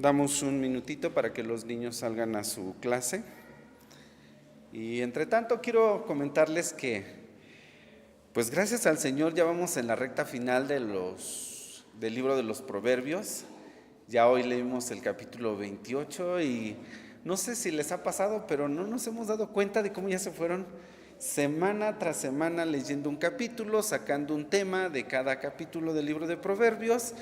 Damos un minutito para que los niños salgan a su clase. Y entre tanto quiero comentarles que, pues gracias al Señor ya vamos en la recta final del libro de los Proverbios. Ya hoy leímos el capítulo 28 y no sé si les ha pasado, pero no nos hemos dado cuenta de cómo ya se fueron semana tras semana leyendo un capítulo, sacando un tema de cada capítulo del libro de Proverbios.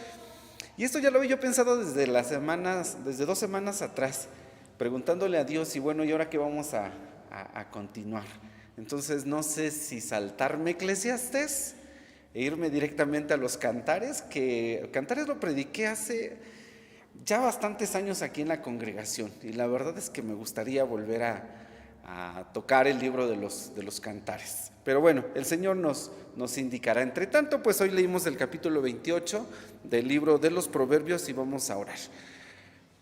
Y esto ya lo había yo pensado desde 2 semanas atrás, preguntándole a Dios, y bueno, ¿y ahora qué vamos a continuar? Entonces no sé si saltarme Eclesiastés e irme directamente a los Cantares, que Cantares lo prediqué hace ya bastantes años aquí en la congregación, y la verdad es que me gustaría volver a tocar el libro de los Cantares. Pero bueno, el Señor nos indicará. Entre tanto, pues hoy leímos el capítulo 28 del libro de los Proverbios y vamos a orar.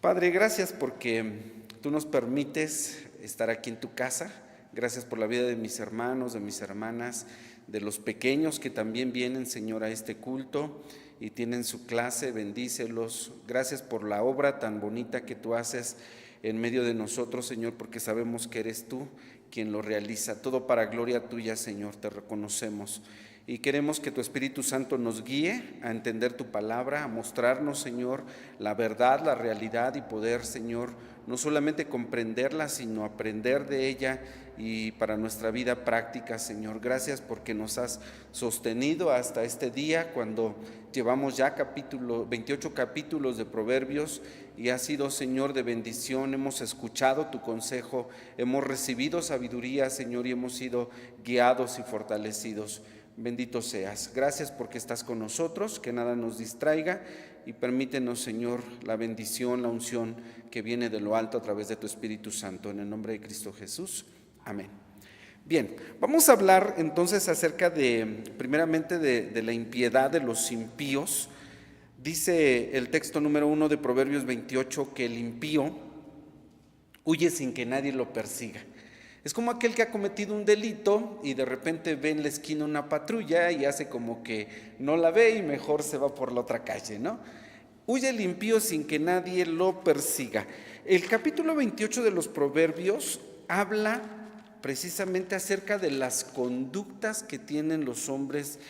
Padre, gracias porque tú nos permites estar aquí en tu casa. Gracias por la vida de mis hermanos, de mis hermanas, de los pequeños que también vienen, Señor, a este culto y tienen su clase. Bendícelos. Gracias por la obra tan bonita que tú haces en medio de nosotros, Señor, porque sabemos que eres tú quien lo realiza. Todo para gloria tuya, Señor, te reconocemos. Y queremos que tu Espíritu Santo nos guíe a entender tu palabra, a mostrarnos, Señor, la verdad, la realidad y poder, Señor, no solamente comprenderla, sino aprender de ella y para nuestra vida práctica, Señor. Gracias porque nos has sostenido hasta este día, cuando llevamos ya 28 capítulos de Proverbios y ha sido, Señor, de bendición. Hemos escuchado tu consejo, hemos recibido sabiduría, Señor, y hemos sido guiados y fortalecidos. Bendito seas. Gracias porque estás con nosotros, que nada nos distraiga y permítenos, Señor, la bendición, la unción que viene de lo alto a través de tu Espíritu Santo. En el nombre de Cristo Jesús. Amén. Bien, vamos a hablar entonces acerca primeramente de la impiedad de los impíos. Dice el texto número 1 de Proverbios 28 que el impío huye sin que nadie lo persiga. Es como aquel que ha cometido un delito y de repente ve en la esquina una patrulla y hace como que no la ve y mejor se va por la otra calle, ¿no? Huye el impío sin que nadie lo persiga. El capítulo 28 de los Proverbios habla precisamente acerca de las conductas que tienen los hombres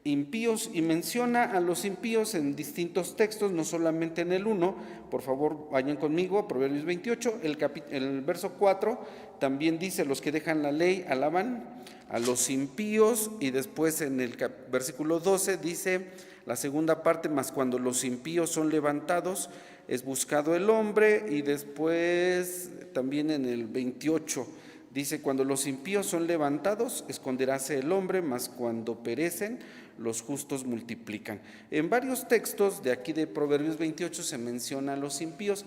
impíos y menciona a los impíos en distintos textos, no solamente en el 1. Por favor, vayan conmigo a Proverbios 28, el verso 4 también dice: los que dejan la ley alaban a los impíos, y después en el versículo 12 dice la segunda parte: mas cuando los impíos son levantados es buscado el hombre, y después también en el 28 dice: cuando los impíos son levantados esconderáse el hombre, mas cuando perecen los justos multiplican. En varios textos de aquí de Proverbios 28 se menciona a los impíos,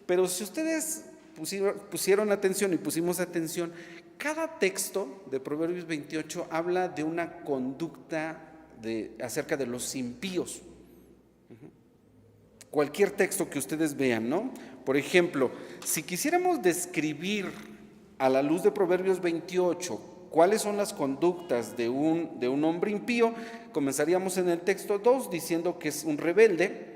pero si ustedes pusieron atención y pusimos atención, cada texto de Proverbios 28 habla de una conducta acerca de los impíos. Cualquier texto que ustedes vean, ¿no? Por ejemplo, si quisiéramos describir a la luz de Proverbios 28 cuáles son las conductas de un hombre impío, comenzaríamos en el texto 2 diciendo que es un rebelde.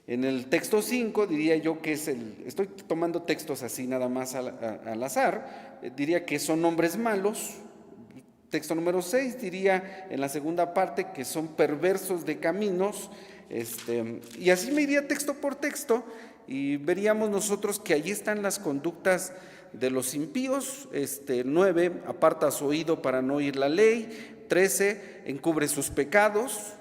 En el texto 5 diría yo que estoy tomando textos así nada más al azar, diría que son hombres malos. Texto número 6 diría en la segunda parte que son perversos de caminos, y así me iría texto por texto y veríamos nosotros que allí están las conductas de los impíos. 9, aparta su oído para no oír la ley. 13, encubre sus pecados.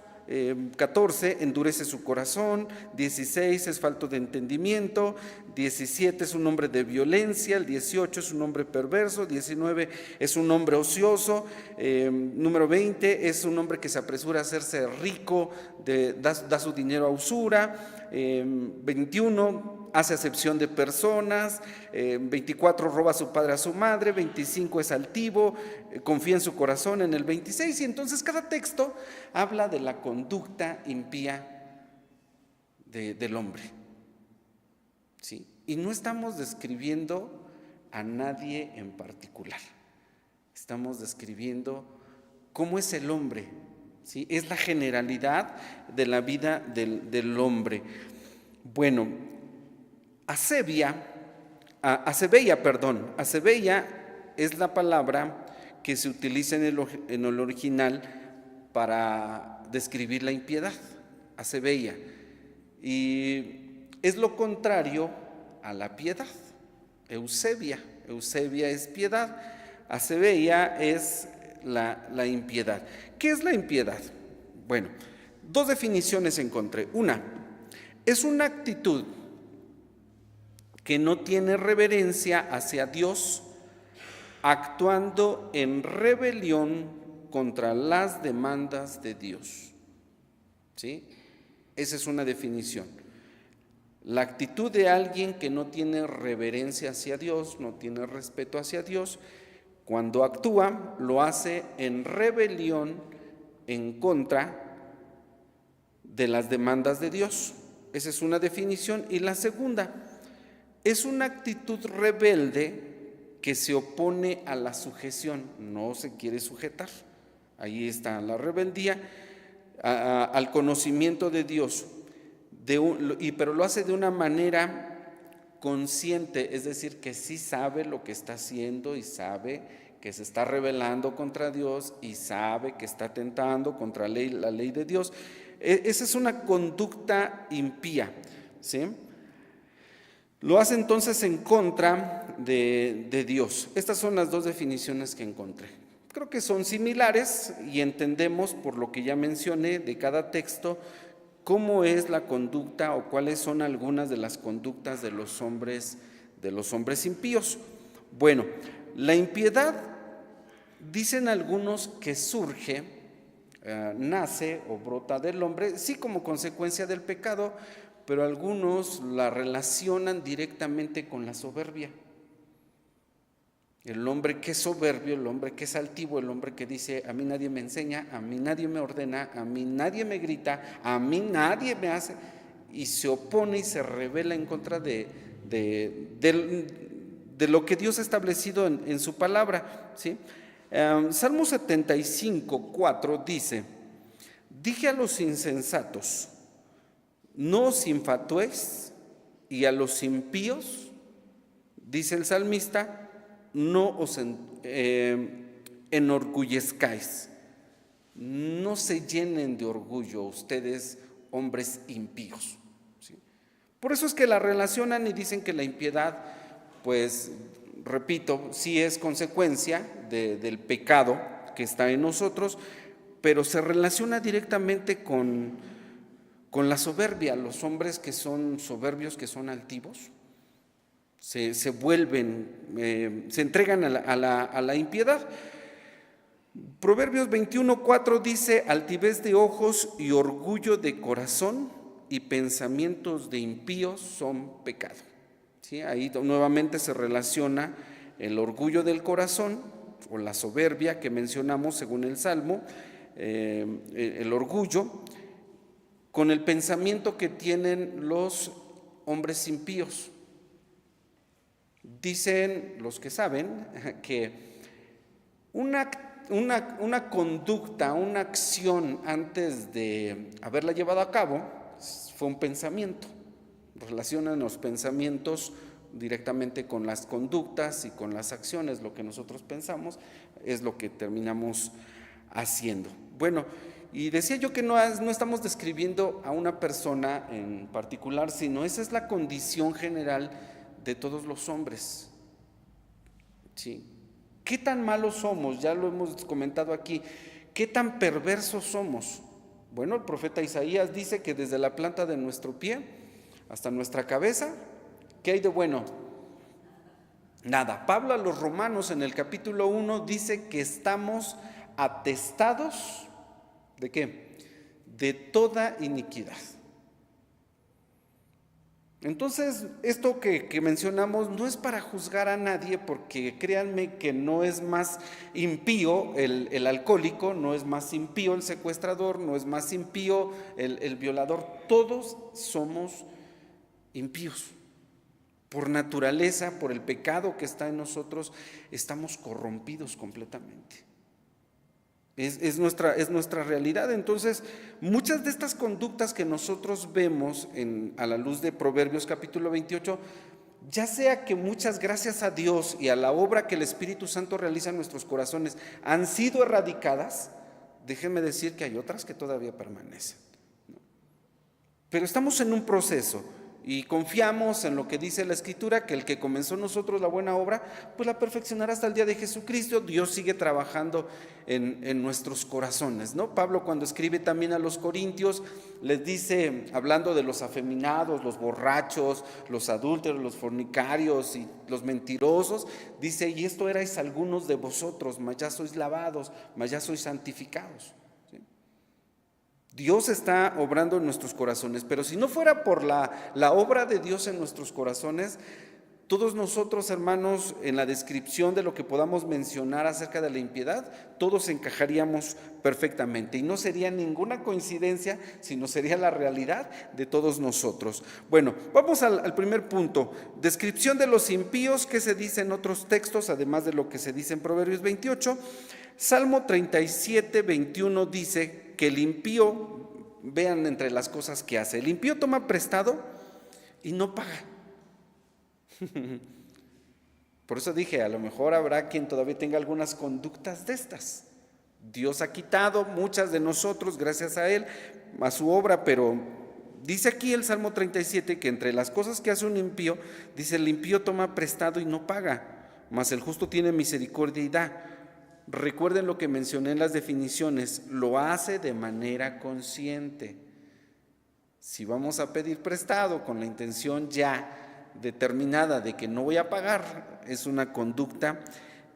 14, endurece su corazón. 16, es falto de entendimiento. 17, es un hombre de violencia. El 18, es un hombre perverso. 19, es un hombre ocioso. Número 20, es un hombre que se apresura a hacerse rico, da su dinero a usura. 21, hace acepción de personas. 24, roba a su padre a su madre. 25, es altivo, confía en su corazón. En el 26, y entonces cada texto habla de la conducta impía del hombre, ¿sí? Y no estamos describiendo a nadie en particular, estamos describiendo cómo es el hombre, ¿sí? Es la generalidad de la vida del hombre. Bueno, Acebeia es la palabra que se utiliza en el original para describir la impiedad, acebeia, y es lo contrario a la piedad, eusebia es piedad, acebeia es la impiedad. ¿Qué es la impiedad? Bueno, dos definiciones encontré. Una, es una actitud que no tiene reverencia hacia Dios, actuando en rebelión contra las demandas de Dios. ¿Sí? Esa es una definición. La actitud de alguien que no tiene reverencia hacia Dios, no tiene respeto hacia Dios, cuando actúa, lo hace en rebelión en contra de las demandas de Dios. Esa es una definición. Y la segunda, es una actitud rebelde que se opone a la sujeción, no se quiere sujetar. Ahí está la rebeldía al conocimiento de Dios, pero lo hace de una manera consciente, es decir, que sí sabe lo que está haciendo y sabe que se está rebelando contra Dios y sabe que está atentando contra la ley de Dios. Esa es una conducta impía, ¿sí? Lo hace entonces en contra de Dios. Estas son las dos definiciones que encontré. Creo que son similares y entendemos, por lo que ya mencioné de cada texto, cómo es la conducta o cuáles son algunas de las conductas de los hombres impíos. Bueno, la impiedad, dicen algunos que surge, nace o brota del hombre, sí, como consecuencia del pecado, pero algunos la relacionan directamente con la soberbia. El hombre que es soberbio, el hombre que es altivo, el hombre que dice: a mí nadie me enseña, a mí nadie me ordena, a mí nadie me grita, a mí nadie me hace, y se opone y se rebela en contra de lo que Dios ha establecido en su palabra, ¿sí? Salmo 75:4 dice: dije a los insensatos, no os infatuéis, y a los impíos, dice el salmista, no os enorgullezcáis. No se llenen de orgullo ustedes, hombres impíos, ¿sí? Por eso es que la relacionan y dicen que la impiedad, pues, repito, sí es consecuencia del pecado que está en nosotros, pero se relaciona directamente con la soberbia. Los hombres que son soberbios, que son altivos, se vuelven, se entregan a la impiedad. Proverbios 21:4 dice: altivez de ojos y orgullo de corazón y pensamientos de impíos son pecado. ¿Sí? Ahí nuevamente se relaciona el orgullo del corazón o la soberbia que mencionamos según el Salmo, el orgullo, con el pensamiento que tienen los hombres impíos. Dicen los que saben que una conducta, una acción antes de haberla llevado a cabo fue un pensamiento. Relacionan los pensamientos directamente con las conductas y con las acciones. Lo que nosotros pensamos es lo que terminamos haciendo. Bueno, y decía yo que no estamos describiendo a una persona en particular, sino esa es la condición general de todos los hombres. ¿Sí? ¿Qué tan malos somos? Ya lo hemos comentado aquí. ¿Qué tan perversos somos? Bueno, el profeta Isaías dice que desde la planta de nuestro pie hasta nuestra cabeza, ¿qué hay de bueno? Nada. Pablo a los Romanos en el capítulo 1 dice que estamos atestados ¿de qué? De toda iniquidad. Entonces, esto que mencionamos no es para juzgar a nadie, porque créanme que no es más impío el alcohólico, no es más impío el secuestrador, no es más impío el violador. Todos somos impíos. Por naturaleza, por el pecado que está en nosotros, estamos corrompidos completamente. Es nuestra realidad. Entonces, muchas de estas conductas que nosotros vemos a la luz de Proverbios capítulo 28, ya sea que muchas, gracias a Dios y a la obra que el Espíritu Santo realiza en nuestros corazones, han sido erradicadas, déjenme decir que hay otras que todavía permanecen. Pero estamos en un proceso y confiamos en lo que dice la Escritura, que el que comenzó en nosotros la buena obra, pues la perfeccionará hasta el día de Jesucristo. Dios sigue trabajando en nuestros corazones, ¿no? Pablo, cuando escribe también a los corintios, les dice, hablando de los afeminados, los borrachos, los adúlteros, los fornicarios y los mentirosos, dice: y esto erais algunos de vosotros, mas ya sois lavados, mas ya sois santificados. Dios está obrando en nuestros corazones, pero si no fuera por la obra de Dios en nuestros corazones, todos nosotros, hermanos, en la descripción de lo que podamos mencionar acerca de la impiedad, todos encajaríamos perfectamente y no sería ninguna coincidencia, sino sería la realidad de todos nosotros. Bueno, vamos al primer punto, descripción de los impíos, que se dice en otros textos, además de lo que se dice en Proverbios 28. Salmo 37, 21 dice que el impío, vean entre las cosas que hace, el impío toma prestado y no paga. Por eso dije, a lo mejor habrá quien todavía tenga algunas conductas de estas. Dios ha quitado muchas de nosotros gracias a Él, a su obra, pero dice aquí el Salmo 37 que entre las cosas que hace un impío, dice: el impío toma prestado y no paga, mas el justo tiene misericordia y da. Recuerden lo que mencioné en las definiciones, lo hace de manera consciente. Si vamos a pedir prestado con la intención ya determinada de que no voy a pagar, es una conducta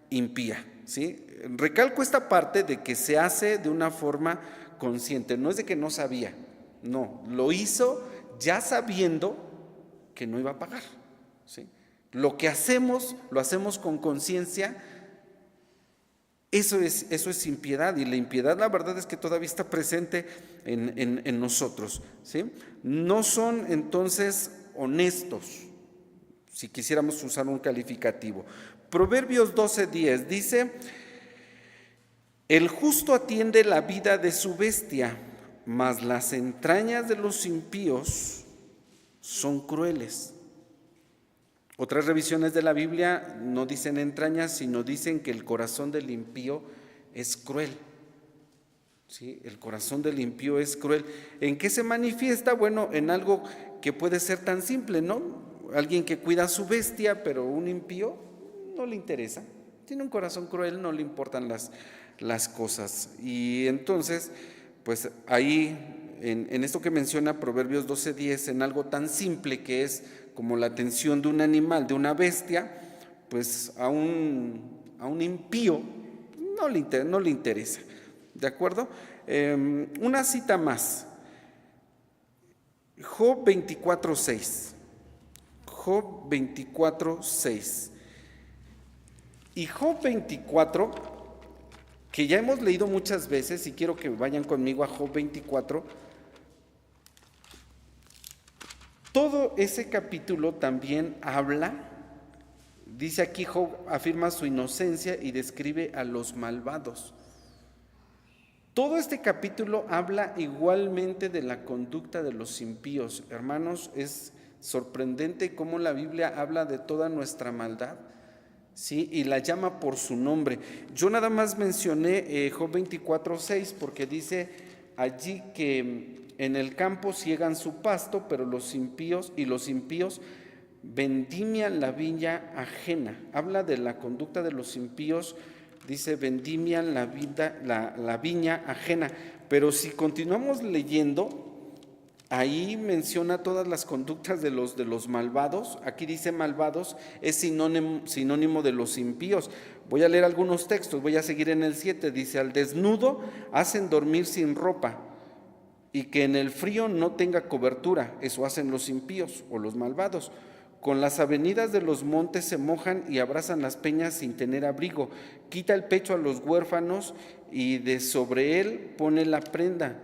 impía, ¿sí? Recalco esta parte de que se hace de una forma consciente, no es de que no sabía, no, lo hizo ya sabiendo que no iba a pagar, ¿sí? Lo que hacemos, lo hacemos con conciencia. Eso es impiedad, y la impiedad, la verdad es que todavía está presente en nosotros, ¿sí? No son entonces honestos, si quisiéramos usar un calificativo. Proverbios 12:10 dice: el justo atiende la vida de su bestia, mas las entrañas de los impíos son crueles. Otras revisiones de la Biblia no dicen entrañas, sino dicen que el corazón del impío es cruel. ¿Sí? El corazón del impío es cruel. ¿En qué se manifiesta? Bueno, en algo que puede ser tan simple, ¿no? Alguien que cuida a su bestia, pero un impío no le interesa. Tiene un corazón cruel, no le importan las cosas. Y entonces, pues ahí, en esto que menciona Proverbios 12:10, en algo tan simple que es como la atención de un animal, de una bestia, pues a un impío no le interesa. ¿De acuerdo? Una cita más. Job 24:6. Job 24:6. Y Job 24, que ya hemos leído muchas veces, y quiero que vayan conmigo a Job 24. Todo ese capítulo también habla, dice aquí Job afirma su inocencia y describe a los malvados. Todo este capítulo habla igualmente de la conducta de los impíos. Hermanos, es sorprendente cómo la Biblia habla de toda nuestra maldad, ¿sí? Y la llama por su nombre. Yo nada más mencioné Job 24:6 porque dice allí que en el campo siegan su pasto, pero los impíos vendimian la viña ajena. Habla de la conducta de los impíos, dice vendimian la viña ajena. Pero si continuamos leyendo, ahí menciona todas las conductas de los malvados. Aquí dice malvados, es sinónimo de los impíos. Voy a leer algunos textos, voy a seguir en el 7. Dice: al desnudo hacen dormir sin ropa, y que en el frío no tenga cobertura. Eso hacen los impíos o los malvados. Con las avenidas de los montes se mojan y abrazan las peñas sin tener abrigo. Quita el pecho a los huérfanos y de sobre él pone la prenda.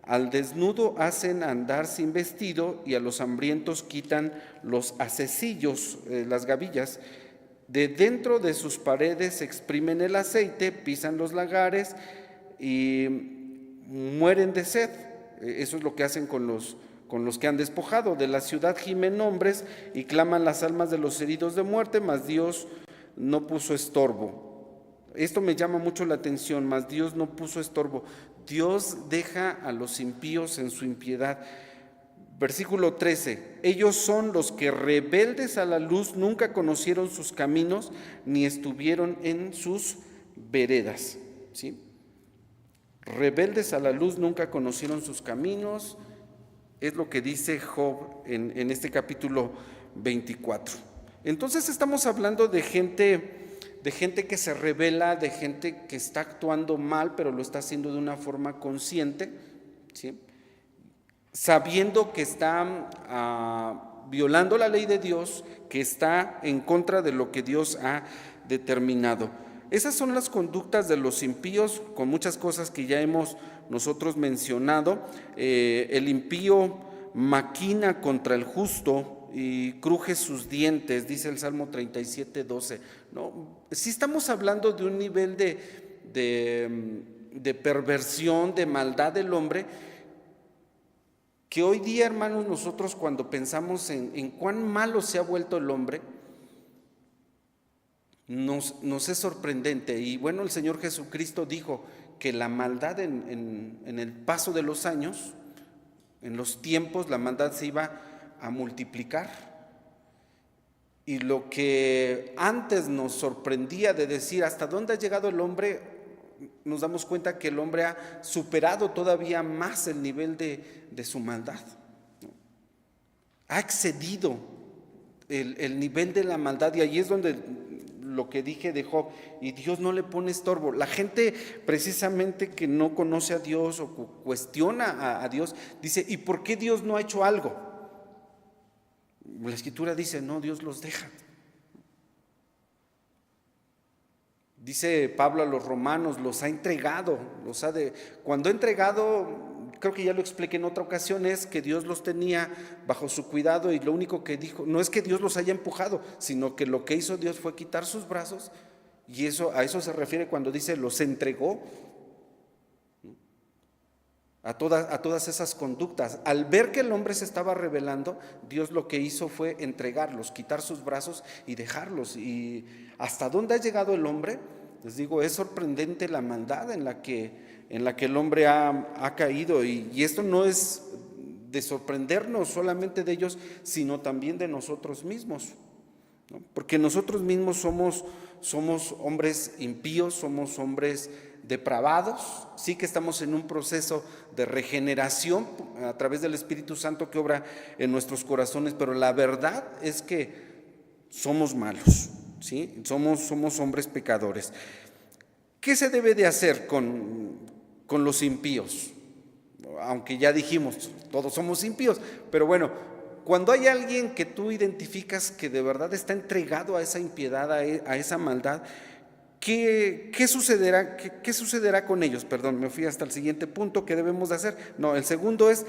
Al desnudo hacen andar sin vestido, y a los hambrientos quitan los acecillos, las gavillas. De dentro de sus paredes exprimen el aceite, pisan los lagares, y mueren de sed. Eso es lo que hacen con los que han despojado. De la ciudad gimen hombres y claman las almas de los heridos de muerte, mas Dios no puso estorbo. Esto me llama mucho la atención, mas Dios no puso estorbo. Dios deja a los impíos en su impiedad. Versículo 13, ellos son los que rebeldes a la luz nunca conocieron sus caminos, ni estuvieron en sus veredas. ¿Sí? Rebeldes a la luz nunca conocieron sus caminos, es lo que dice Job en este capítulo 24. Entonces estamos hablando de gente que se rebela, de gente que está actuando mal, pero lo está haciendo de una forma consciente, ¿sí? Sabiendo que está violando la ley de Dios, que está en contra de lo que Dios ha determinado. Esas son las conductas de los impíos, con muchas cosas que ya hemos nosotros mencionado. El impío maquina contra el justo y cruje sus dientes, dice el Salmo 37:12. ¿No? Sí estamos hablando de un nivel de perversión, de maldad del hombre, que hoy día, hermanos, nosotros cuando pensamos en cuán malo se ha vuelto el hombre, nos es sorprendente. Y bueno, el Señor Jesucristo dijo que la maldad en el paso de los años, en los tiempos, la maldad se iba a multiplicar. Y lo que antes nos sorprendía de decir hasta dónde ha llegado el hombre, nos damos cuenta que el hombre ha superado todavía más el nivel de su maldad. Ha excedido el nivel de la maldad, y ahí es donde lo que dije de Job, y Dios no le pone estorbo. La gente precisamente que no conoce a Dios o cuestiona a Dios, dice, ¿y por qué Dios no ha hecho algo? La Escritura dice, no, Dios los deja. Dice Pablo a los romanos, los ha entregado, cuando ha entregado, creo que ya lo expliqué en otra ocasión, es que Dios los tenía bajo su cuidado, y lo único que dijo, no es que Dios los haya empujado, sino que lo que hizo Dios fue quitar sus brazos, y a eso se refiere cuando dice los entregó a todas esas conductas. Al ver que el hombre se estaba rebelando, Dios lo que hizo fue entregarlos, quitar sus brazos y dejarlos. Y hasta dónde ha llegado el hombre, les digo, es sorprendente la maldad en la que el hombre ha caído, y esto no es de sorprendernos solamente de ellos, sino también de nosotros mismos, ¿no? Porque nosotros mismos somos hombres impíos, somos hombres depravados. Sí que estamos en un proceso de regeneración a través del Espíritu Santo que obra en nuestros corazones, pero la verdad es que somos malos, ¿sí? Somos hombres pecadores. ¿Qué se debe de hacer con los impíos? Aunque ya dijimos, todos somos impíos, pero bueno, cuando hay alguien que tú identificas que de verdad está entregado a esa impiedad, a esa maldad, ¿qué sucederá con ellos? Perdón, me fui hasta el siguiente punto que debemos de hacer. No, el segundo es,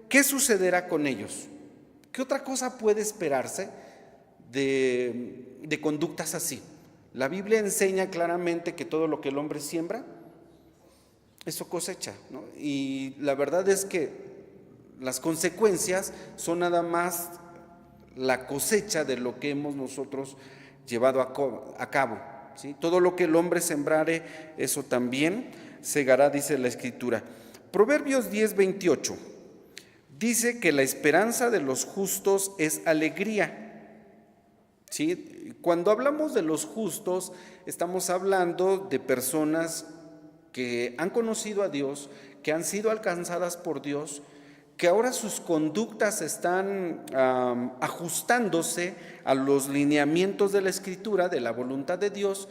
¿qué sucederá con ellos? ¿Qué otra cosa puede esperarse de conductas así? La Biblia enseña claramente que todo lo que el hombre siembra, eso cosecha, ¿no? Y la verdad es que las consecuencias son nada más la cosecha de lo que hemos nosotros llevado a cabo, ¿sí? Todo lo que el hombre sembrare, eso también segará, dice la Escritura. Proverbios 10:28 dice que la esperanza de los justos es alegría, ¿sí? Cuando hablamos de los justos, estamos hablando de personas que han conocido a Dios, que han sido alcanzadas por Dios, que ahora sus conductas están ajustándose a los lineamientos de la Escritura, de la voluntad de Dios.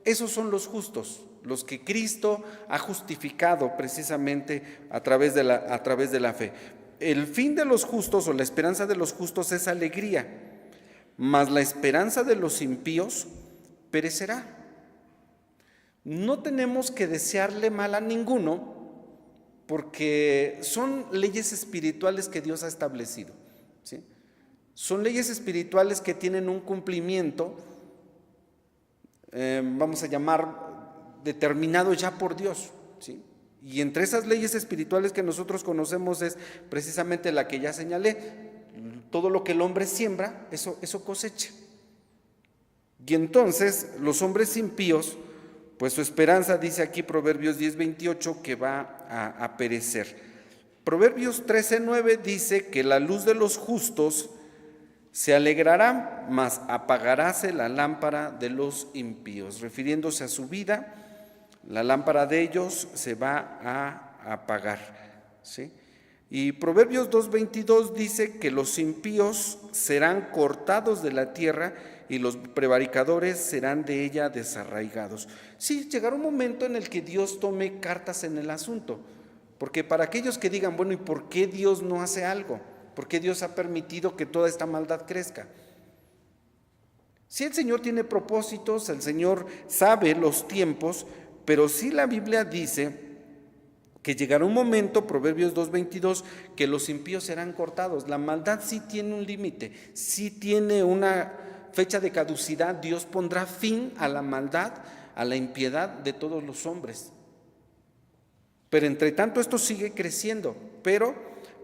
Esos son los justos, los que Cristo ha justificado precisamente a través de la fe. El fin de los justos, o la esperanza de los justos, es alegría, mas la esperanza de los impíos perecerá. No tenemos que desearle mal a ninguno, porque son leyes espirituales que Dios ha establecido, ¿sí? Son leyes espirituales que tienen un cumplimiento, vamos a llamar, determinado ya por Dios, ¿sí? Y entre esas leyes espirituales que nosotros conocemos es precisamente la que ya señalé. Todo lo que el hombre siembra, eso cosecha. Y entonces los hombres impíos, pues su esperanza, dice aquí Proverbios 10:28, que va a perecer. Proverbios 13:9 dice que la luz de los justos se alegrará, mas apagaráse la lámpara de los impíos. Refiriéndose a su vida, la lámpara de ellos se va a apagar, ¿sí? Y Proverbios 2:22 dice que los impíos serán cortados de la tierra y los prevaricadores serán de ella desarraigados. Sí, llegará un momento en el que Dios tome cartas en el asunto, porque para aquellos que digan, bueno, ¿y por qué Dios no hace algo? ¿Por qué Dios ha permitido que toda esta maldad crezca? Si el Señor tiene propósitos, el Señor sabe los tiempos, pero sí la Biblia dice que llegará un momento, Proverbios 2:22, que los impíos serán cortados. La maldad sí tiene un límite, sí tiene una fecha de caducidad. Dios pondrá fin a la maldad, a la impiedad de todos los hombres. Pero entre tanto esto sigue creciendo. Pero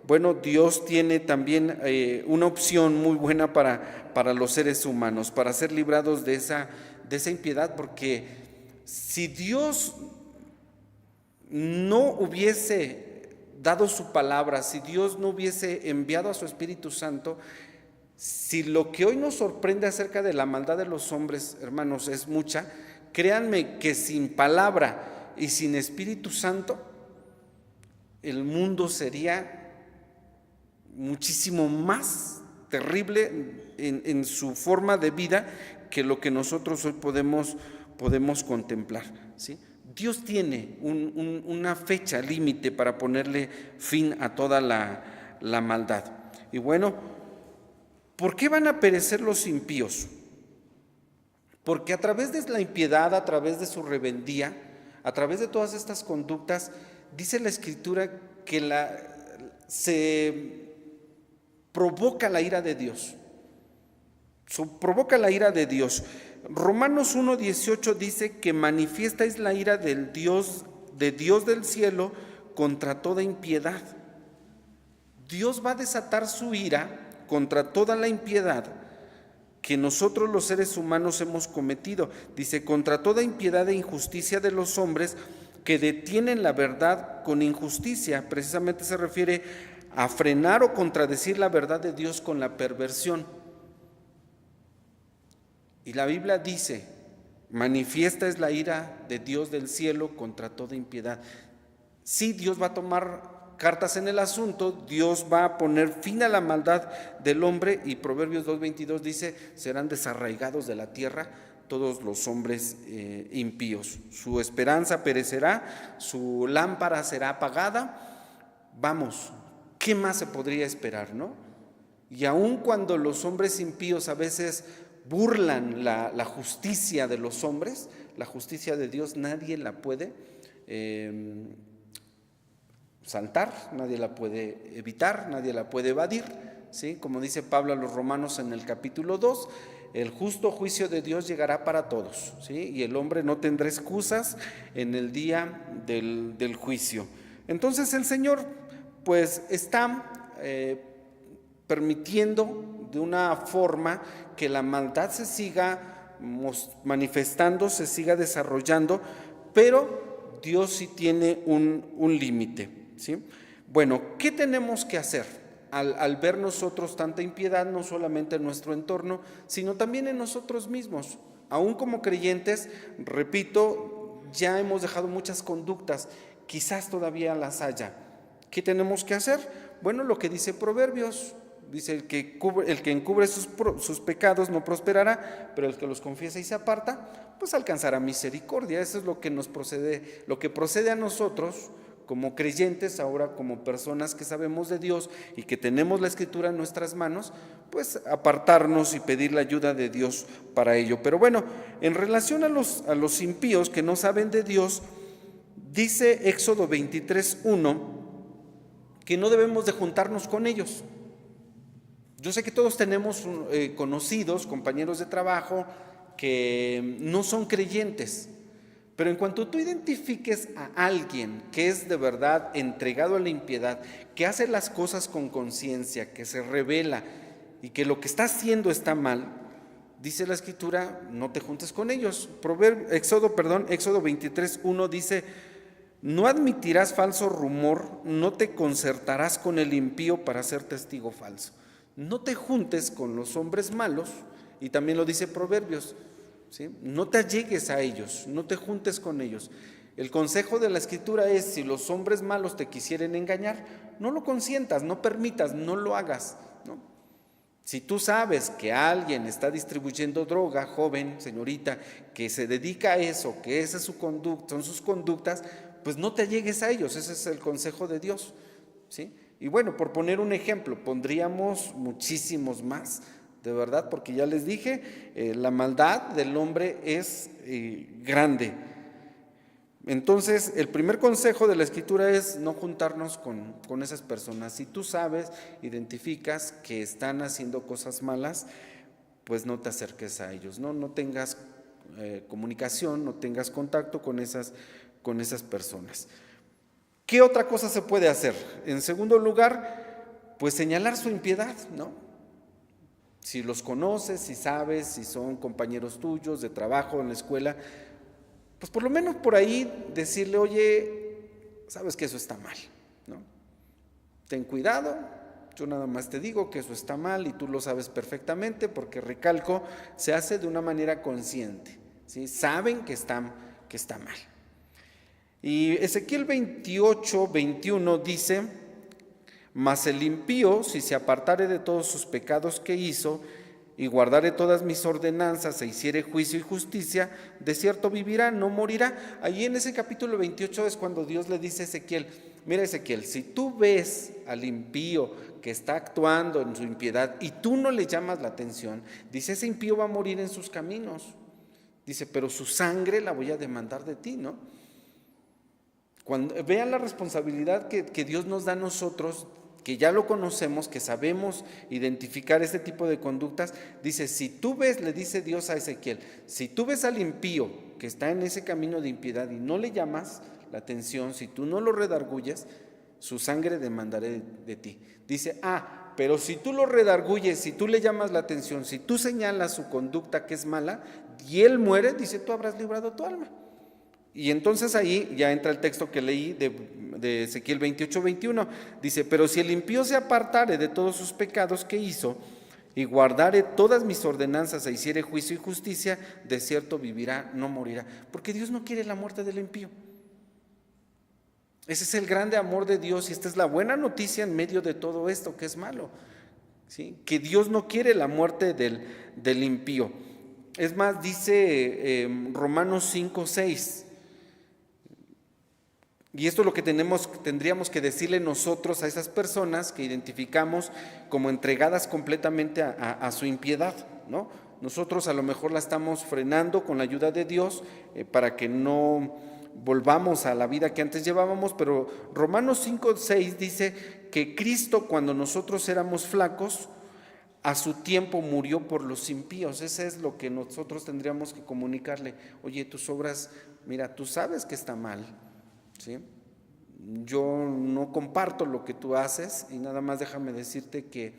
bueno, Dios tiene también una opción muy buena para los seres humanos, para ser librados de esa impiedad, porque si Dios no hubiese dado su palabra, si Dios no hubiese enviado a su Espíritu Santo, si lo que hoy nos sorprende acerca de la maldad de los hombres, hermanos, es mucha, créanme que sin palabra y sin Espíritu Santo, el mundo sería muchísimo más terrible en su forma de vida que lo que nosotros hoy podemos contemplar, ¿sí? Dios tiene una fecha límite para ponerle fin a toda la maldad. Y bueno, ¿por qué van a perecer los impíos? Porque a través de la impiedad, a través de su rebeldía, a través de todas estas conductas, dice la Escritura que se provoca la ira de Dios. Provoca la ira de Dios. Romanos 1:18 dice que manifiesta es la ira de Dios del cielo contra toda impiedad. Dios va a desatar su ira contra toda la impiedad que nosotros los seres humanos hemos cometido. Dice, contra toda impiedad e injusticia de los hombres que detienen la verdad con injusticia. Precisamente se refiere a frenar o contradecir la verdad de Dios con la perversión. Y la Biblia dice, manifiesta es la ira de Dios del cielo contra toda impiedad. Sí, Dios va a tomar cartas en el asunto, Dios va a poner fin a la maldad del hombre, y Proverbios 2:22 dice, serán desarraigados de la tierra todos los hombres impíos. Su esperanza perecerá, su lámpara será apagada. Vamos, ¿qué más se podría esperar, no? Y aun cuando los hombres impíos a veces burlan la justicia de los hombres, la justicia de Dios nadie la puede saltar, nadie la puede evitar, nadie la puede evadir, ¿sí? Como dice Pablo a los Romanos en el capítulo 2, el justo juicio de Dios llegará para todos, ¿sí? Y el hombre no tendrá excusas en el día del juicio. Entonces el Señor pues está permitiendo de una forma que la maldad se siga manifestando, se siga desarrollando, pero Dios sí tiene un límite, ¿sí? Bueno, ¿qué tenemos que hacer al ver nosotros tanta impiedad, no solamente en nuestro entorno, sino también en nosotros mismos? Aún como creyentes, repito, ya hemos dejado muchas conductas, quizás todavía las haya. ¿Qué tenemos que hacer? Bueno, lo que dice Proverbios. Dice, el que encubre sus pecados no prosperará, pero el que los confiesa y se aparta, pues alcanzará misericordia. Eso es lo que nos procede, lo que procede a nosotros como creyentes, ahora como personas que sabemos de Dios y que tenemos la Escritura en nuestras manos, pues apartarnos y pedir la ayuda de Dios para ello. Pero bueno, en relación a los impíos que no saben de Dios, dice Éxodo 23:1 que no debemos de juntarnos con ellos. Yo sé que todos tenemos conocidos, compañeros de trabajo, que no son creyentes, Pero en cuanto tú identifiques a alguien que es de verdad entregado a la impiedad, que hace las cosas con conciencia, que se revela y que lo que está haciendo está mal, dice la Escritura, no te juntes con ellos. Éxodo 23:1 dice: no admitirás falso rumor, no te concertarás con el impío para ser testigo falso. No te juntes con los hombres malos, y también lo dice Proverbios, ¿sí? No te allegues a ellos, no te juntes con ellos. El consejo de la Escritura es: si los hombres malos te quisieren engañar, no lo consientas, no permitas, no lo hagas, ¿no? Si tú sabes que alguien está distribuyendo droga, joven, señorita, que se dedica a eso, que esa es su conducta, son sus conductas, pues no te allegues a ellos. Ese es el consejo de Dios, ¿sí? Y bueno, por poner un ejemplo, pondríamos muchísimos más, de verdad, porque ya les dije, la maldad del hombre es grande. Entonces, el primer consejo de la Escritura es no juntarnos con esas personas. Si tú sabes, identificas que están haciendo cosas malas, pues no te acerques a ellos, no tengas comunicación, no tengas contacto con esas personas. ¿Qué otra cosa se puede hacer? En segundo lugar, pues señalar su impiedad, ¿no? Si los conoces, si sabes, si son compañeros tuyos de trabajo en la escuela, pues por lo menos por ahí decirle: oye, sabes que eso está mal, ¿no? Ten cuidado, yo nada más te digo que eso está mal y tú lo sabes perfectamente, porque, recalco, se hace de una manera consciente, ¿sí? Saben que está mal. Y Ezequiel 28:21 dice: mas el impío, si se apartare de todos sus pecados que hizo, y guardare todas mis ordenanzas, e hiciere juicio y justicia, de cierto vivirá, no morirá. Allí en ese capítulo 28 es cuando Dios le dice a Ezequiel: mira, Ezequiel, si tú ves al impío que está actuando en su impiedad y tú no le llamas la atención, dice, ese impío va a morir en sus caminos. Dice, pero su sangre la voy a demandar de ti, ¿no? Cuando vean la responsabilidad que Dios nos da a nosotros, que ya lo conocemos, que sabemos identificar este tipo de conductas, dice, si tú ves, le dice Dios a Ezequiel, si tú ves al impío que está en ese camino de impiedad y no le llamas la atención, si tú no lo redarguyes, su sangre demandaré de ti. Dice, pero si tú lo redarguyes, si tú le llamas la atención, si tú señalas su conducta que es mala y él muere, dice, tú habrás librado tu alma. Y entonces ahí ya entra el texto que leí de Ezequiel 28:21. Dice, pero si el impío se apartare de todos sus pecados que hizo, y guardare todas mis ordenanzas, e hiciere juicio y justicia, de cierto vivirá, no morirá. Porque Dios no quiere la muerte del impío. Ese es el grande amor de Dios, y esta es la buena noticia en medio de todo esto que es malo, ¿sí? Que Dios no quiere la muerte del impío. Es más, dice Romanos 5:6. Y esto es lo que tendríamos que decirle nosotros a esas personas que identificamos como entregadas completamente a su impiedad, ¿no? Nosotros a lo mejor la estamos frenando con la ayuda de Dios para que no volvamos a la vida que antes llevábamos, pero Romanos 5:6 dice que Cristo, cuando nosotros éramos flacos, a su tiempo murió por los impíos. Ese es lo que nosotros tendríamos que comunicarle. Oye, tus obras, mira, tú sabes que está mal, ¿sí? Yo no comparto lo que tú haces, y nada más déjame decirte que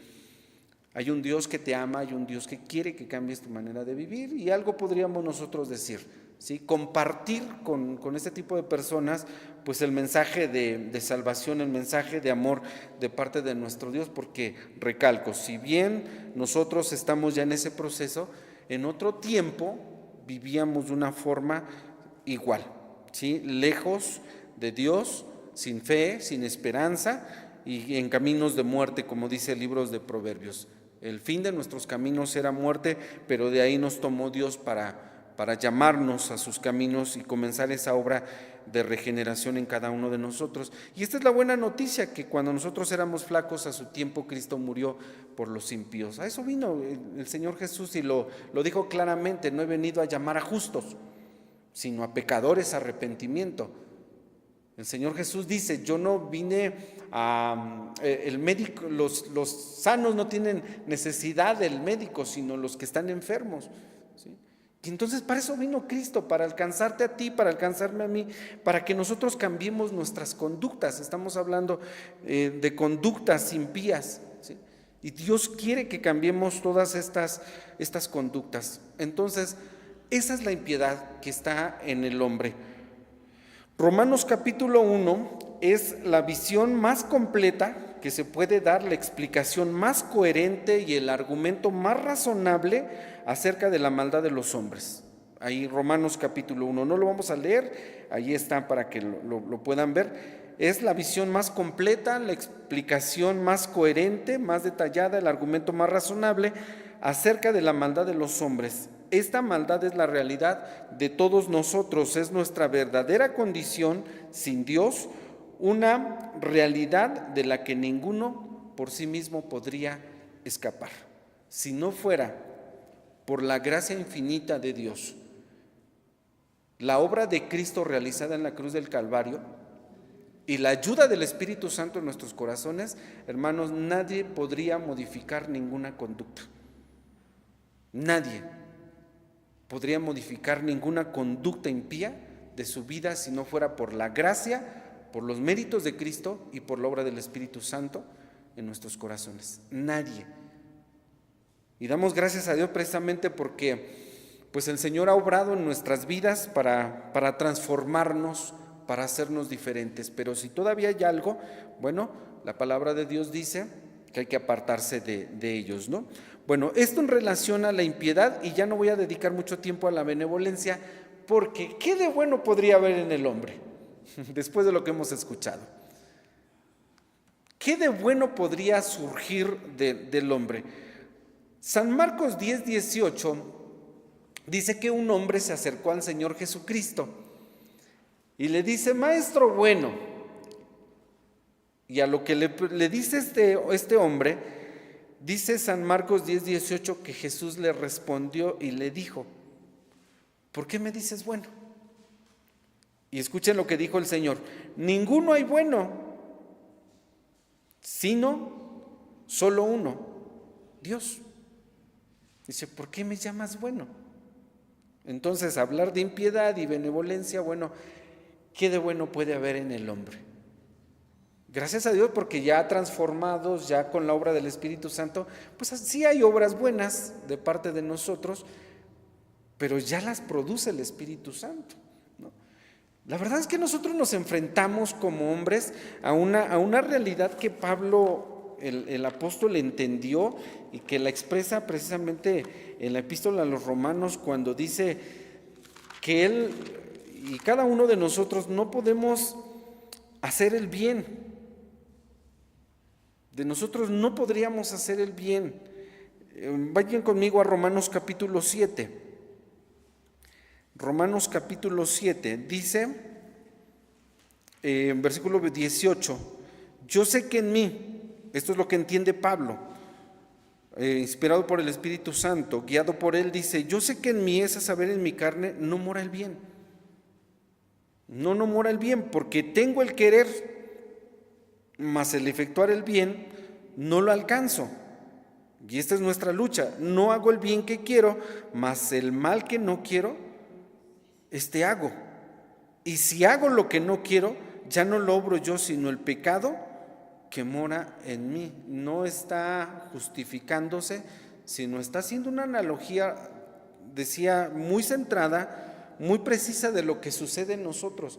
hay un Dios que te ama, hay un Dios que quiere que cambies tu manera de vivir, y algo podríamos nosotros decir, ¿sí? Compartir con este tipo de personas pues el mensaje de salvación, el mensaje de amor de parte de nuestro Dios, porque, recalco, si bien nosotros estamos ya en ese proceso, en otro tiempo vivíamos de una forma igual, ¿sí? Lejos de Dios, sin fe, sin esperanza y en caminos de muerte, como dice el libro de Proverbios. El fin de nuestros caminos era muerte, pero de ahí nos tomó Dios para llamarnos a sus caminos y comenzar esa obra de regeneración en cada uno de nosotros. Y esta es la buena noticia, que cuando nosotros éramos flacos, a su tiempo Cristo murió por los impíos. A eso vino el Señor Jesús, y lo dijo claramente: no he venido a llamar a justos, sino a pecadores a arrepentimiento. El Señor Jesús dice: yo no vine el médico, los sanos no tienen necesidad del médico, sino los que están enfermos, ¿sí? Y entonces para eso vino Cristo, para alcanzarte a ti, para alcanzarme a mí, para que nosotros cambiemos nuestras conductas. Estamos hablando de conductas impías, ¿sí? Y Dios quiere que cambiemos todas estas conductas. Entonces, esa es la impiedad que está en el hombre. Romanos capítulo 1 es la visión más completa que se puede dar, la explicación más coherente y el argumento más razonable acerca de la maldad de los hombres. Ahí Romanos capítulo 1, no lo vamos a leer, ahí está para que lo puedan ver. Es la visión más completa, la explicación más coherente, más detallada, el argumento más razonable acerca de la maldad de los hombres. Esta maldad es la realidad de todos nosotros, es nuestra verdadera condición sin Dios, una realidad de la que ninguno por sí mismo podría escapar. Si no fuera por la gracia infinita de Dios, la obra de Cristo realizada en la cruz del Calvario y la ayuda del Espíritu Santo en nuestros corazones, hermanos, nadie podría modificar ninguna conducta. Nadie podría modificar ninguna conducta impía de su vida si no fuera por la gracia, por los méritos de Cristo y por la obra del Espíritu Santo en nuestros corazones. Nadie. Y damos gracias a Dios precisamente porque pues el Señor ha obrado en nuestras vidas para transformarnos, para hacernos diferentes. Pero si todavía hay algo, bueno, la palabra de Dios dice que hay que apartarse de ellos, ¿no? Bueno, esto en relación a la impiedad, y ya no voy a dedicar mucho tiempo a la benevolencia, porque ¿qué de bueno podría haber en el hombre? Después de lo que hemos escuchado. ¿Qué de bueno podría surgir del hombre? San Marcos 10:18 dice que un hombre se acercó al Señor Jesucristo y le dice: Maestro bueno. Y a lo que le dice este hombre, dice San Marcos 10:18 que Jesús le respondió y le dijo: ¿por qué me dices bueno? Y escuchen lo que dijo el Señor: ninguno hay bueno, sino solo uno, Dios. Dice: ¿por qué me llamas bueno? Entonces, hablar de impiedad y benevolencia, bueno, ¿qué de bueno puede haber en el hombre? Gracias a Dios, porque ya transformados, ya con la obra del Espíritu Santo, pues sí hay obras buenas de parte de nosotros, pero ya las produce el Espíritu Santo, ¿no? La verdad es que nosotros nos enfrentamos como hombres a una realidad que Pablo, el apóstol, entendió y que la expresa precisamente en la epístola a los Romanos, cuando dice que él y cada uno de nosotros no podemos hacer el bien. De nosotros no podríamos hacer el bien. Vayan conmigo a Romanos capítulo 7. Romanos capítulo 7 dice, en versículo 18, yo sé que en mí, esto es lo que entiende Pablo, inspirado por el Espíritu Santo, guiado por él, dice: yo sé que en mí, es a saber, en mi carne, no mora el bien. No mora el bien, porque tengo el querer, mas el efectuar el bien no lo alcanzo. Y esta es nuestra lucha: no hago el bien que quiero, mas el mal que no quiero, hago. Y si hago lo que no quiero, ya no lo obro yo, sino el pecado que mora en mí. No está justificándose, sino está haciendo una analogía, decía, muy centrada, muy precisa de lo que sucede en nosotros.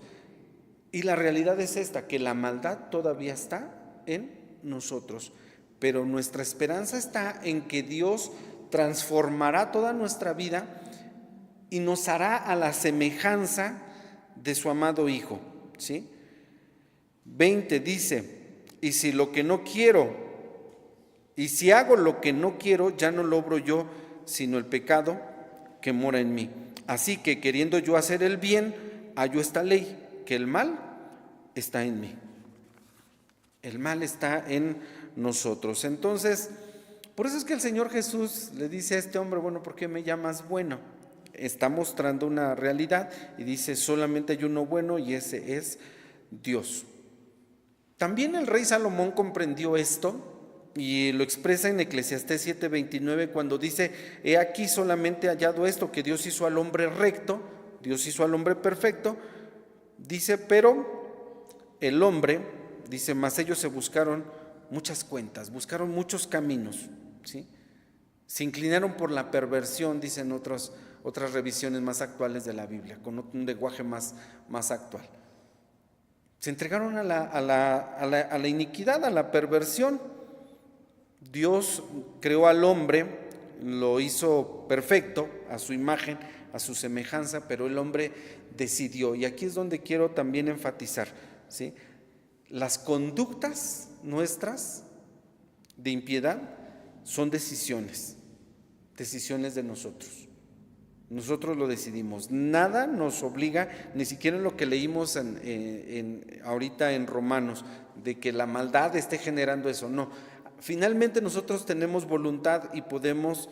Y la realidad es esta, que la maldad todavía está en nosotros, pero nuestra esperanza está en que Dios transformará toda nuestra vida y nos hará a la semejanza de su amado Hijo, ¿sí? 20 dice: y si lo que no quiero, y si hago lo que no quiero, ya no lo obro yo, sino el pecado que mora en mí. Así que, queriendo yo hacer el bien, hallo esta ley, que el mal está en mí. El mal está en nosotros. Entonces, por eso es que el Señor Jesús le dice a este hombre: bueno, ¿por qué me llamas bueno? Está mostrando una realidad y dice: solamente hay uno bueno, y ese es Dios. También el rey Salomón comprendió esto y lo expresa en Eclesiastés 7:29 cuando dice: he aquí solamente hallado esto, que Dios hizo al hombre recto, Dios hizo al hombre perfecto. Dice, pero el hombre, dice, mas ellos se buscaron muchas cuentas, buscaron muchos caminos, ¿sí? Se inclinaron por la perversión, dicen otras revisiones más actuales de la Biblia, con un lenguaje más actual. Se entregaron a la iniquidad, a la perversión. Dios creó al hombre, lo hizo perfecto, a su imagen, a su semejanza, pero el hombre decidió, y aquí es donde quiero también enfatizar, ¿sí? Las conductas nuestras de impiedad son decisiones de nosotros. Nosotros lo decidimos. Nada nos obliga, ni siquiera en lo que leímos ahorita en Romanos, de que la maldad esté generando eso. No, finalmente nosotros tenemos voluntad y podemos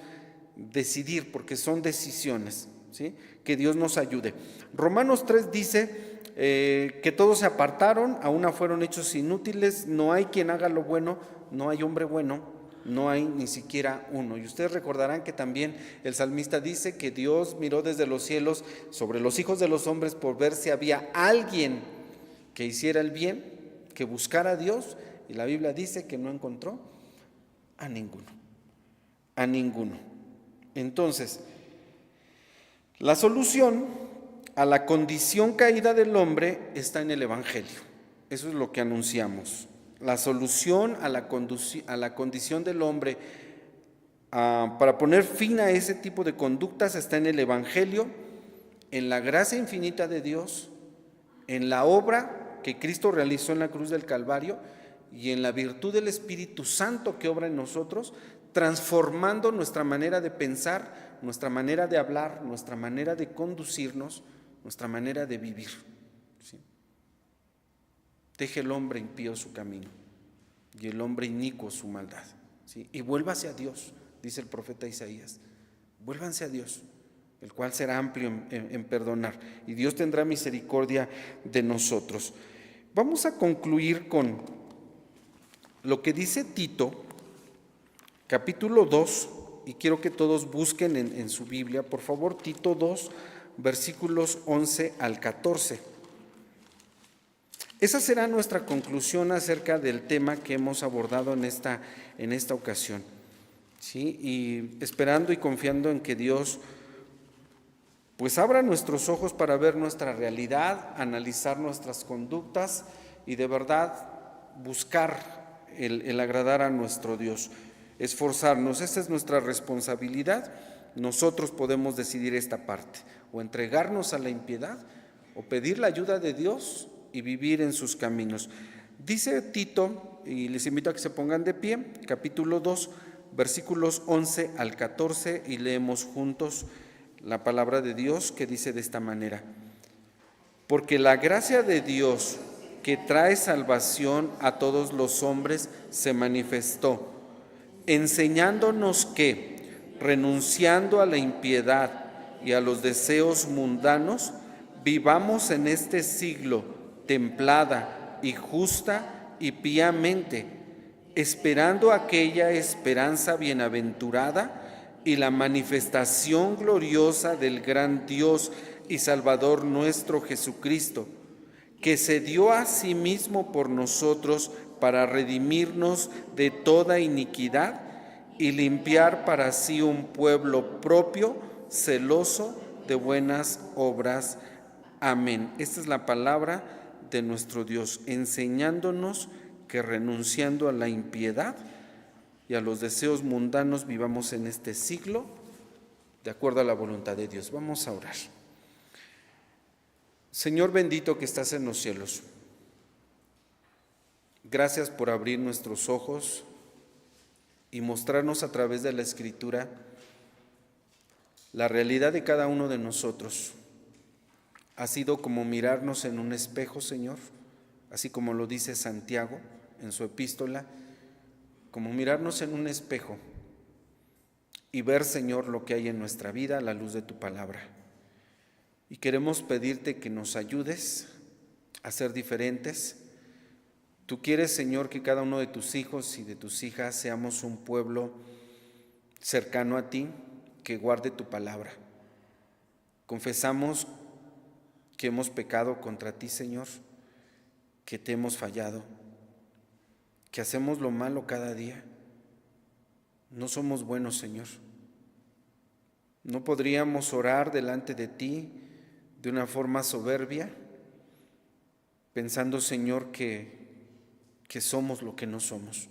decidir, porque son decisiones, ¿sí? Que Dios nos ayude. Romanos 3 dice que todos se apartaron, a una fueron hechos inútiles, no hay quien haga lo bueno, no hay hombre bueno, no hay ni siquiera uno. Y ustedes recordarán que también el salmista dice que Dios miró desde los cielos sobre los hijos de los hombres por ver si había alguien que hiciera el bien, que buscara a Dios, y la Biblia dice que no encontró a ninguno, a ninguno. Entonces, la solución a la condición caída del hombre está en el Evangelio. Eso es lo que anunciamos. La solución a la condición del hombre para poner fin a ese tipo de conductas está en el Evangelio, en la gracia infinita de Dios, en la obra que Cristo realizó en la cruz del Calvario y en la virtud del Espíritu Santo que obra en nosotros, transformando nuestra manera de pensar, nuestra manera de hablar, nuestra manera de conducirnos, nuestra manera de vivir, ¿sí? Deje el hombre impío su camino y el hombre inicuo su maldad, ¿sí? Y vuélvase a Dios, dice el profeta Isaías. Vuélvanse a Dios, el cual será amplio en perdonar, y Dios tendrá misericordia de nosotros. Vamos a concluir con lo que dice Tito, capítulo 2, y quiero que todos busquen en su Biblia, por favor, Tito 2, versículos 11 al 14. Esa será nuestra conclusión acerca del tema que hemos abordado en esta ocasión, ¿sí? Y esperando y confiando en que Dios pues abra nuestros ojos para ver nuestra realidad, analizar nuestras conductas y de verdad buscar el agradar a nuestro Dios, esforzarnos. Esa es nuestra responsabilidad. Nosotros podemos decidir esta parte, o entregarnos a la impiedad o pedir la ayuda de Dios y vivir en sus caminos. Dice Tito, y les invito a que se pongan de pie, capítulo 2, versículos 11 al 14, y leemos juntos la palabra de Dios, que dice de esta manera: porque la gracia de Dios que trae salvación a todos los hombres se manifestó, enseñándonos que, renunciando a la impiedad y a los deseos mundanos, vivamos en este siglo templada y justa y piamente, esperando aquella esperanza bienaventurada y la manifestación gloriosa del gran Dios y Salvador nuestro Jesucristo, que se dio a sí mismo por nosotros para redimirnos de toda iniquidad y limpiar para sí un pueblo propio, celoso de buenas obras. Amén. Esta es la palabra de nuestro Dios, enseñándonos que renunciando a la impiedad y a los deseos mundanos vivamos en este siglo de acuerdo a la voluntad de Dios. Vamos a orar. Señor bendito que estás en los cielos, gracias por abrir nuestros ojos y mostrarnos a través de la Escritura la realidad de cada uno de nosotros. Ha sido como mirarnos en un espejo, Señor, así como lo dice Santiago en su epístola, como mirarnos en un espejo y ver, Señor, lo que hay en nuestra vida a la luz de tu palabra. Y queremos pedirte que nos ayudes a ser diferentes, Tú quieres, Señor, que cada uno de tus hijos y de tus hijas seamos un pueblo cercano a ti, que guarde tu palabra. Confesamos que hemos pecado contra ti, Señor, que te hemos fallado, que hacemos lo malo cada día. No somos buenos, Señor. No podríamos orar delante de ti de una forma soberbia, pensando, Señor, que somos lo que no somos.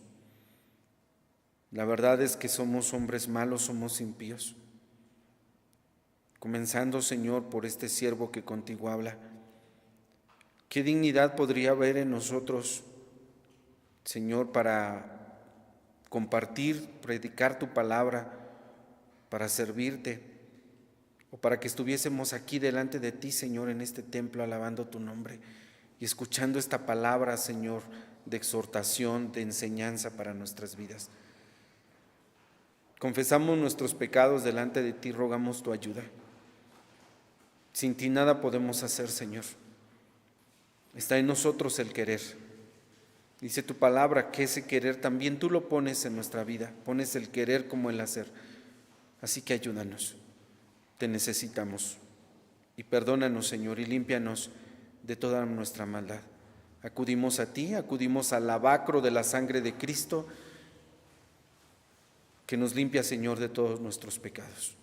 La verdad es que somos hombres malos, somos impíos. Comenzando, Señor, por este siervo que contigo habla. ¿Qué dignidad podría haber en nosotros, Señor, para compartir, predicar tu palabra, para servirte, o para que estuviésemos aquí delante de ti, Señor, en este templo, alabando tu nombre y escuchando esta palabra, Señor, de exhortación, de enseñanza para nuestras vidas? Confesamos nuestros pecados delante de ti, rogamos tu ayuda. Sin ti nada podemos hacer, Señor. Está en nosotros el querer. Dice tu palabra que ese querer también tú lo pones en nuestra vida. Pones el querer como el hacer. Así que ayúdanos. Te necesitamos. Y perdónanos, Señor, y límpianos de toda nuestra maldad. Acudimos a ti, acudimos al lavacro de la sangre de Cristo, que nos limpia, Señor, de todos nuestros pecados.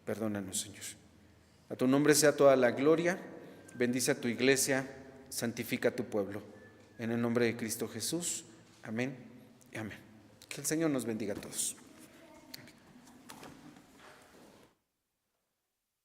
Perdónanos, Señor. A tu nombre sea toda la gloria. Bendice a tu iglesia, santifica a tu pueblo. En el nombre de Cristo Jesús. Amén y amén. Que el Señor nos bendiga a todos.